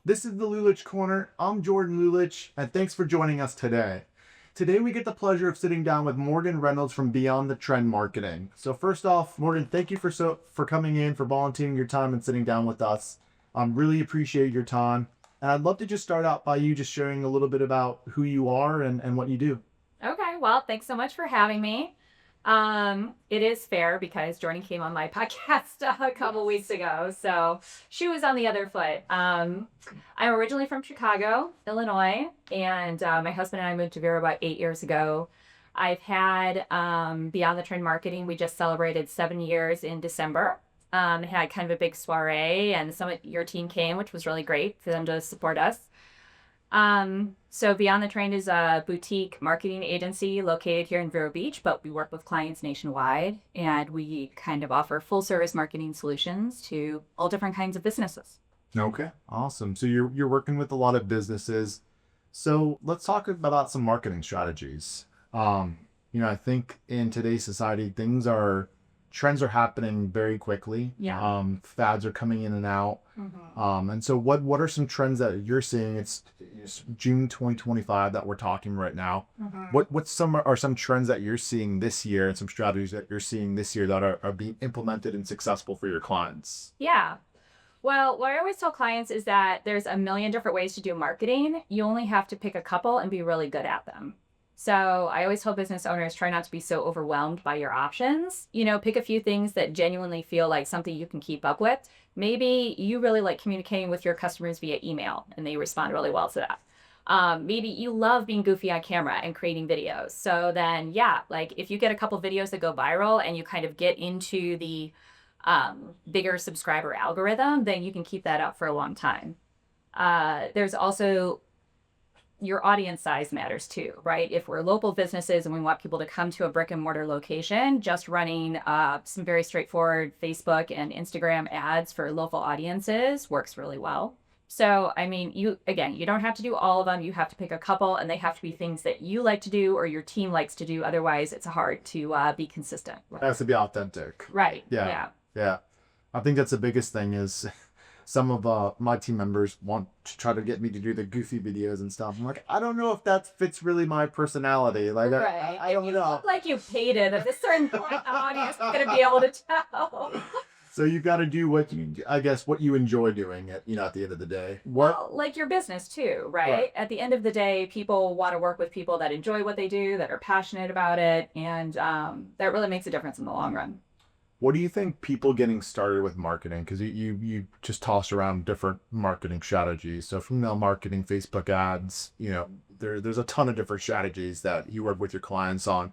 This is the Lulich Corner. I'm Jordan Lulich, and thanks for joining us today. Today we get the pleasure of sitting down with Morgen Reynolds from Beyond the Trend Marketing. So first off, Morgen, thank you for coming in, for volunteering your time and sitting down with us. Really appreciate your time. And I'd love to just start out by you just sharing a little bit about who you are and what you do. Okay, well, thanks so much for having me. It is fair because Jordan came on my podcast a couple weeks ago, so she was on the other foot. I'm originally from Chicago, Illinois, and my husband and I moved to Vero about 8 years ago. I've had Beyond the Trend Marketing. We just celebrated 7 years in December. Had kind of a big soiree, and some of your team came, which was really great for them to support us. So Beyond the Trend is a boutique marketing agency located here in Vero Beach, but we work with clients nationwide, and we kind of offer full service marketing solutions to all different kinds of businesses. Okay, awesome. So you're working with a lot of businesses. So let's talk about some marketing strategies. I think in today's society, trends are happening very quickly. Yeah. Fads are coming in and out. Mm-hmm. And so what are some trends that you're seeing? It's June 2025 that we're talking right now. Mm-hmm. What are some trends that you're seeing this year and some strategies that you're seeing this year that are being implemented and successful for your clients? Yeah. Well, what I always tell clients is that there's a million different ways to do marketing. You only have to pick a couple and be really good at them. So I always tell business owners, try not to be so overwhelmed by your options. Pick a few things that genuinely feel like something you can keep up with. Maybe you really like communicating with your customers via email and they respond really well to that. Maybe you love being goofy on camera and creating videos. So then, like if you get a couple videos that go viral and you kind of get into the bigger subscriber algorithm, then you can keep that up for a long time. There's also your audience size matters too, right? If we're local businesses and we want people to come to a brick and mortar location, just running some very straightforward Facebook and Instagram ads for local audiences works really well. So, you don't have to do all of them. You have to pick a couple, and they have to be things that you like to do or your team likes to do. Otherwise, it's hard to be consistent. It has to be authentic. Right. Yeah. I think that's the biggest thing is some of my team members want to try to get me to do the goofy videos and stuff. I'm like, I don't know if that fits really my personality. Like, Right. I don't You know. look like you paid it. At this certain point, the audience is going to be able to tell. So you got to do what you enjoy doing at the end of the day. Well, like your business too, right? At the end of the day, people want to work with people that enjoy what they do, that are passionate about it, and that really makes a difference in the long run. What do you think people getting started with marketing? Because you just tossed around different marketing strategies. So email marketing, Facebook ads, there's a ton of different strategies that you work with your clients on.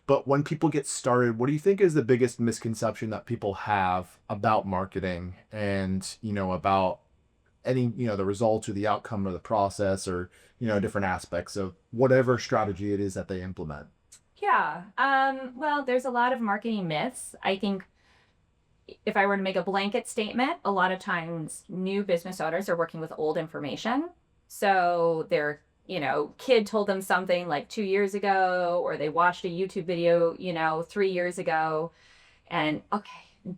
But when people get started, what do you think is the biggest misconception that people have about marketing and, about any, the results or the outcome of the process or, different aspects of whatever strategy it is that they implement? Yeah. Well, there's a lot of marketing myths. I think if I were to make a blanket statement, a lot of times new business owners are working with old information. So their, kid told them something like 2 years ago, or they watched a YouTube video, 3 years ago. And okay,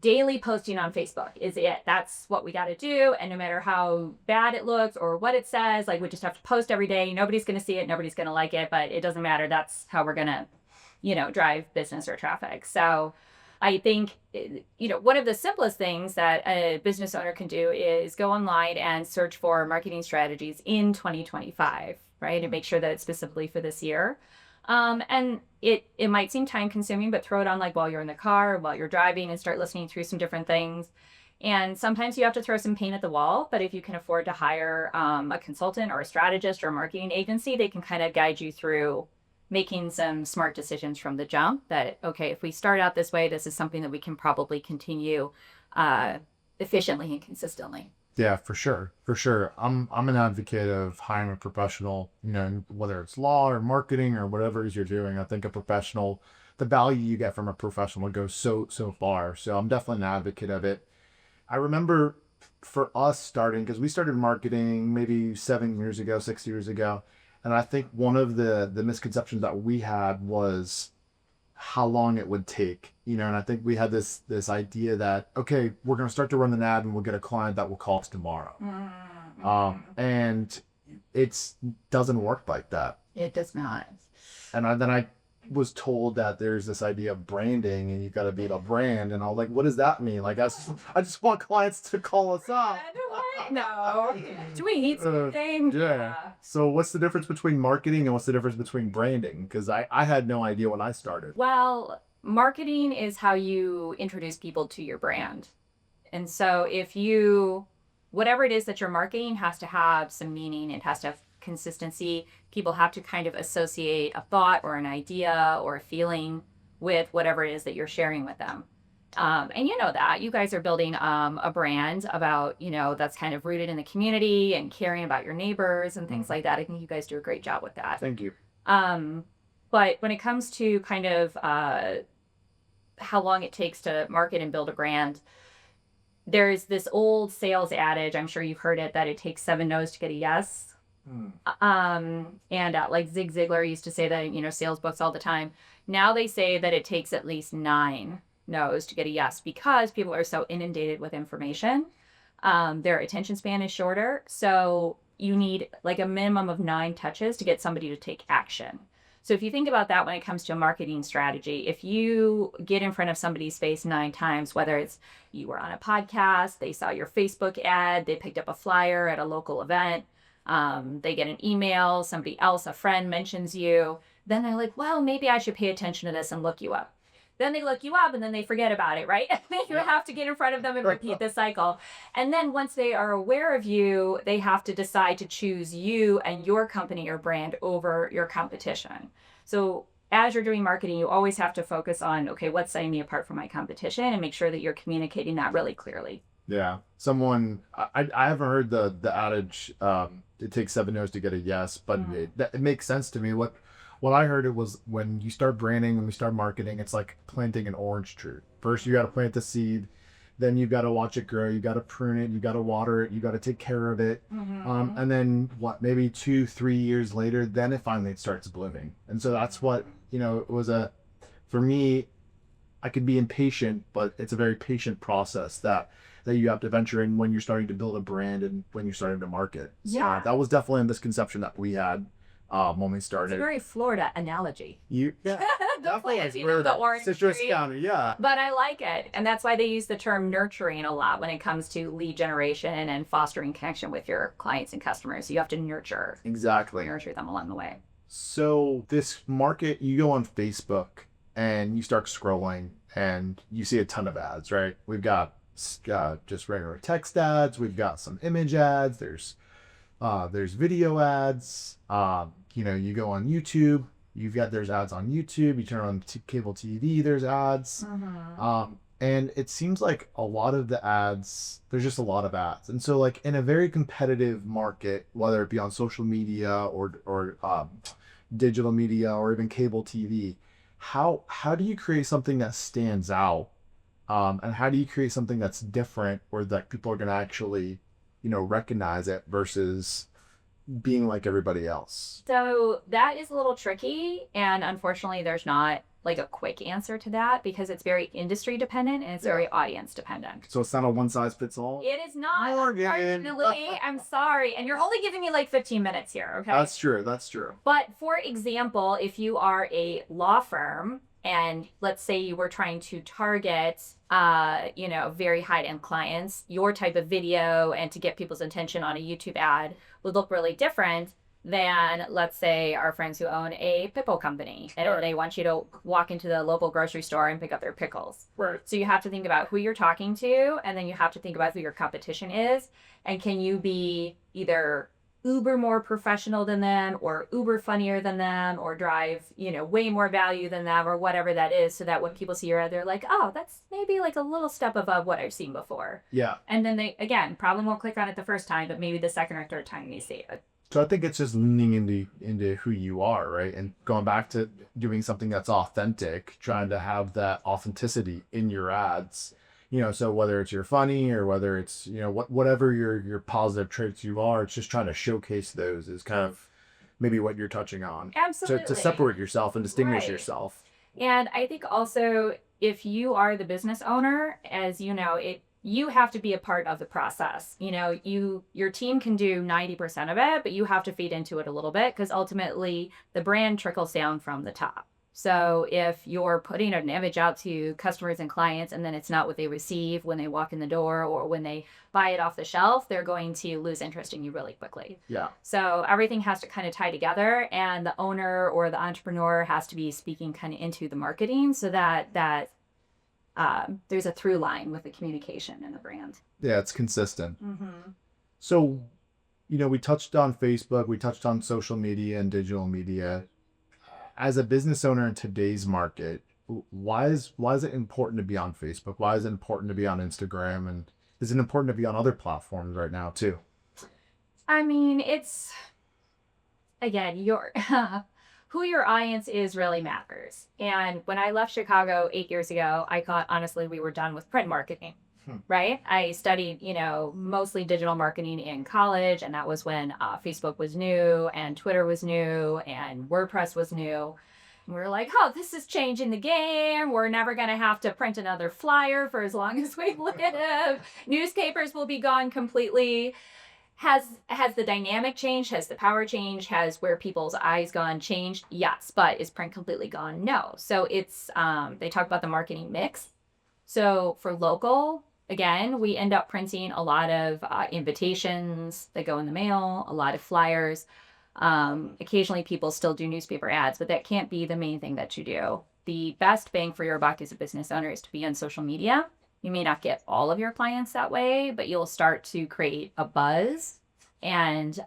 daily posting on Facebook is it. That's what we got to do. And no matter how bad it looks or what it says, like we just have to post every day. Nobody's going to see it. Nobody's going to like it, but it doesn't matter. That's how we're going to drive business or traffic. So I think, one of the simplest things that a business owner can do is go online and search for marketing strategies in 2025, right? And make sure that it's specifically for this year. And it might seem time consuming, but throw it on like while you're in the car, while you're driving, and start listening through some different things. And sometimes you have to throw some paint at the wall, but if you can afford to hire a consultant or a strategist or a marketing agency, they can kind of guide you through making some smart decisions from the jump that, okay, if we start out this way, this is something that we can probably continue efficiently and consistently. Yeah, for sure. For sure. I'm an advocate of hiring a professional, whether it's law or marketing or whatever it is you're doing. I think a professional, the value you get from a professional goes so far. So I'm definitely an advocate of it. I remember for us starting, because we started marketing maybe 7 years ago, 6 years ago. And I think one of the misconceptions that we had was how long it would take, and I think we had this idea that, okay, we're going to start to run an ad and we'll get a client that will call us tomorrow. And it's doesn't work like that. It does not. And then I was told that there's this idea of branding and you got to be a brand. And I was like, what does that mean? Like, I just want clients to call us up. No. Tweets. Yeah. So what's the difference between marketing and what's the difference between branding? Because I had no idea when I started. Well, marketing is how you introduce people to your brand. And so whatever it is that you're marketing has to have some meaning. It has to have consistency. People have to kind of associate a thought or an idea or a feeling with whatever it is that you're sharing with them. And you know that you guys are building a brand about, that's kind of rooted in the community and caring about your neighbors and things like that. I think you guys do a great job with that. Thank you. But when it comes to kind of how long it takes to market and build a brand, there's this old sales adage, I'm sure you've heard it, that it takes 7 no's to get a yes. And like Zig Ziglar used to say that, sales books all the time. Now they say that it takes at least 9 no's to get a yes because people are so inundated with information. Their attention span is shorter. So you need like a minimum of 9 touches to get somebody to take action. So if you think about that when it comes to a marketing strategy, if you get in front of somebody's face 9 times, whether it's you were on a podcast, they saw your Facebook ad, they picked up a flyer at a local event, they get an email, somebody else, a friend mentions you, then they're like, well, maybe I should pay attention to this and look you up. Then they look you up and then they forget about it, right? You have to get in front of them and repeat the cycle. And then once they are aware of you, they have to decide to choose you and your company or brand over your competition. So as you're doing marketing, you always have to focus on, okay, what's setting me apart from my competition and make sure that you're communicating that really clearly. Yeah. I haven't heard the adage, it takes 7 no's to get a yes, but it makes sense to me. What I heard, it was when you start branding, when we start marketing, it's like planting an orange tree. First, you got to plant the seed. Then you got to watch it grow. You got to prune it. You got to water it. You got to take care of it. And then maybe 2-3 years later, then it finally starts blooming. And so that's what, it was for me, I could be impatient, but it's a very patient process that you have to venture in when you're starting to build a brand and when you're starting to market. Yeah. So that was definitely a misconception that we had. When we started. It's a very Florida analogy. Definitely. The orange Citrus tree. County, yeah. But I like it. And that's why they use the term nurturing a lot when it comes to lead generation and fostering connection with your clients and customers. You have to nurture them along the way. So this market, you go on Facebook and you start scrolling and you see a ton of ads, right? We've got just regular text ads. We've got some image ads. There's video ads. You go on YouTube, there's ads on YouTube. You turn on cable TV, there's ads. And it seems like a lot of the ads, there's just a lot of ads. And so like in a very competitive market, whether it be on social media or digital media or even cable TV, how do you create something that stands out? And how do you create something that's different or that people are going to actually recognize it versus being like everybody else? So that is a little tricky. And unfortunately, there's not like a quick answer to that because it's very industry dependent and it's very audience dependent. So it's not a one size fits all? It is not. Morgen. Unfortunately, I'm sorry. And you're only giving me like 15 minutes here, okay? That's true. But for example, if you are a law firm and let's say you were trying to target, very high-end clients, your type of video and to get people's attention on a YouTube ad would look really different than, let's say, our friends who own a pickle company. And they want you to walk into the local grocery store and pick up their pickles. Right. So you have to think about who you're talking to, and then you have to think about who your competition is. And can you be either uber more professional than them or uber funnier than them or drive, way more value than them or whatever that is so that when people see your ad, they're like, oh, that's maybe like a little step above what I've seen before. Yeah. And then they, again, probably won't click on it the first time, but maybe the second or third time they see it. So I think it's just leaning into who you are, right? And going back to doing something that's authentic, trying to have that authenticity in your ads. So whether it's you're funny or whether it's, whatever your positive traits you are, it's just trying to showcase those is kind of maybe what you're touching on. Absolutely. To separate yourself and distinguish yourself. And I think also if you are the business owner, as you know, you have to be a part of the process. Your team can do 90% of it, but you have to feed into it a little bit because ultimately the brand trickles down from the top. So if you're putting an image out to customers and clients and then it's not what they receive when they walk in the door or when they buy it off the shelf, they're going to lose interest in you really quickly. Yeah. So everything has to kind of tie together, and the owner or the entrepreneur has to be speaking kind of into the marketing so that there's a through line with the communication and the brand. Yeah, it's consistent. Mm-hmm. So, we touched on Facebook, we touched on social media and digital media. As a business owner in today's market, why is it important to be on Facebook? Why is it important to be on Instagram? And is it important to be on other platforms right now too? I mean, it's, again, who your audience is really matters. And when I left Chicago 8 years ago, I thought, honestly, we were done with print marketing, right? I studied, mostly digital marketing in college. And that was when Facebook was new and Twitter was new and WordPress was new. And we were like, oh, this is changing the game. We're never going to have to print another flyer for as long as we live. Newspapers will be gone completely. Has the dynamic changed? Has the power changed? Has where people's eyes gone changed? Yes. But is print completely gone? No. So it's, they talk about the marketing mix. So for local, again, we end up printing a lot of invitations that go in the mail, a lot of flyers. Occasionally people still do newspaper ads, but that can't be the main thing that you do. The best bang for your buck as a business owner is to be on social media. You may not get all of your clients that way, but you'll start to create a buzz, and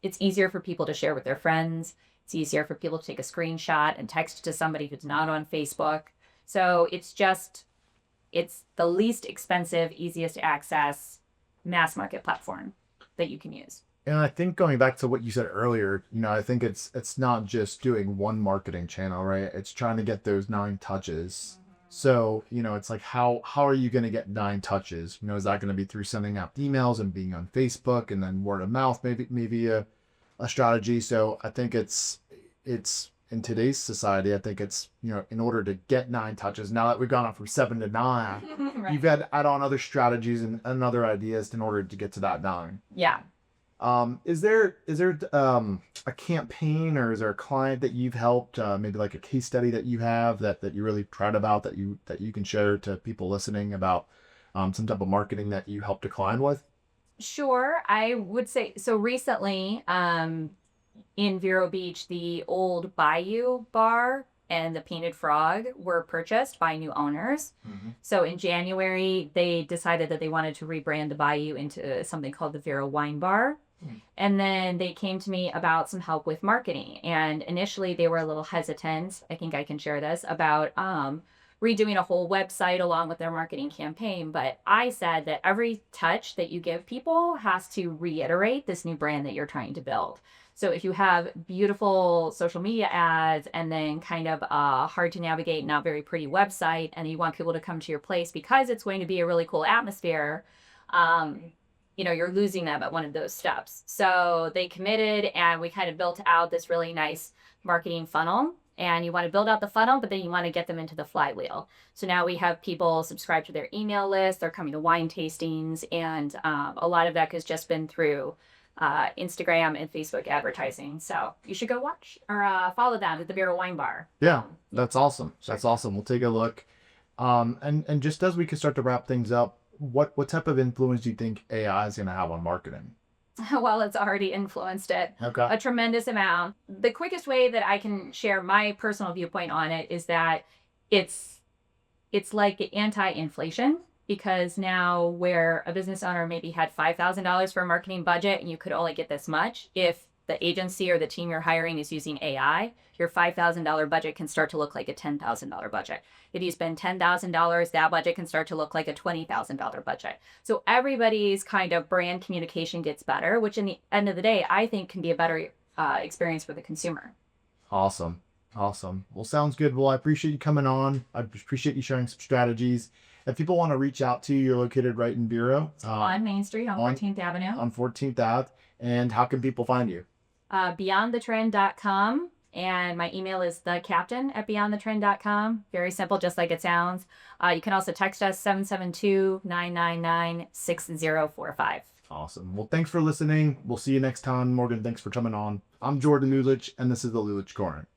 it's easier for people to share with their friends. It's easier for people to take a screenshot and text it to somebody who's not on Facebook. So it's the least expensive, easiest to access mass market platform that you can use. And I think going back to what you said earlier, I think it's not just doing one marketing channel, right? It's trying to get those 9 touches. So, it's like, how are you going to get 9 touches? Is that going to be through sending out emails and being on Facebook and then word of mouth, maybe a strategy. So I think it's in today's society, I think it's, in order to get 9 touches, now that we've gone up from 7 to 9, right, you've had to add on other strategies and other ideas in order to get to that 9. Yeah. Is there a campaign, or is there a client that you've helped, maybe like a case study that you have that you're really proud about that you can share to people listening about some type of marketing that you helped a client with? Sure. I would say, so recently, in Vero Beach, the old Bayou bar and the Painted Frog were purchased by new owners. Mm-hmm. So in January, they decided that they wanted to rebrand the Bayou into something called the Vero Wine Bar. Mm-hmm. And then they came to me about some help with marketing. And initially they were a little hesitant, I think I can share this, about redoing a whole website along with their marketing campaign. But I said that every touch that you give people has to reiterate this new brand that you're trying to build. So if you have beautiful social media ads and then kind of a hard to navigate, not very pretty website, and you want people to come to your place because it's going to be a really cool atmosphere, you're losing them at one of those steps. So they committed, and we kind of built out this really nice marketing funnel. And you want to build out the funnel, but then you want to get them into the flywheel. So now we have people subscribe to their email list. They're coming to wine tastings. And a lot of that has just been through Instagram and Facebook advertising. So you should go watch or follow them at the Vero Wine Bar. Yeah, that's awesome. Sure. That's awesome. We'll take a look. And just as we can start to wrap things up, what type of influence do you think AI is going to have on marketing? Well, it's already influenced it a tremendous amount. The quickest way that I can share my personal viewpoint on it is that it's like anti-inflation, because now where a business owner maybe had $5,000 for a marketing budget and you could only get this much, if the agency or the team you're hiring is using AI, your $5,000 budget can start to look like a $10,000 budget. If you spend $10,000, that budget can start to look like a $20,000 budget. So everybody's kind of brand communication gets better, which in the end of the day, I think can be a better experience for the consumer. Awesome. Well, sounds good. Well, I appreciate you coming on. I appreciate you sharing some strategies. If people want to reach out to you, you're located right in Vero. On Main Street on 14th Avenue. On 14th Ave. And how can people find you? Beyondthetrend.com. And my email is thecaptain@beyondthetrend.com. Very simple, just like it sounds. You can also text us 772-999-6045. Awesome. Well, thanks for listening. We'll see you next time. Morgan, thanks for coming on. I'm Jordan Lulich, and this is the Lulich Corner.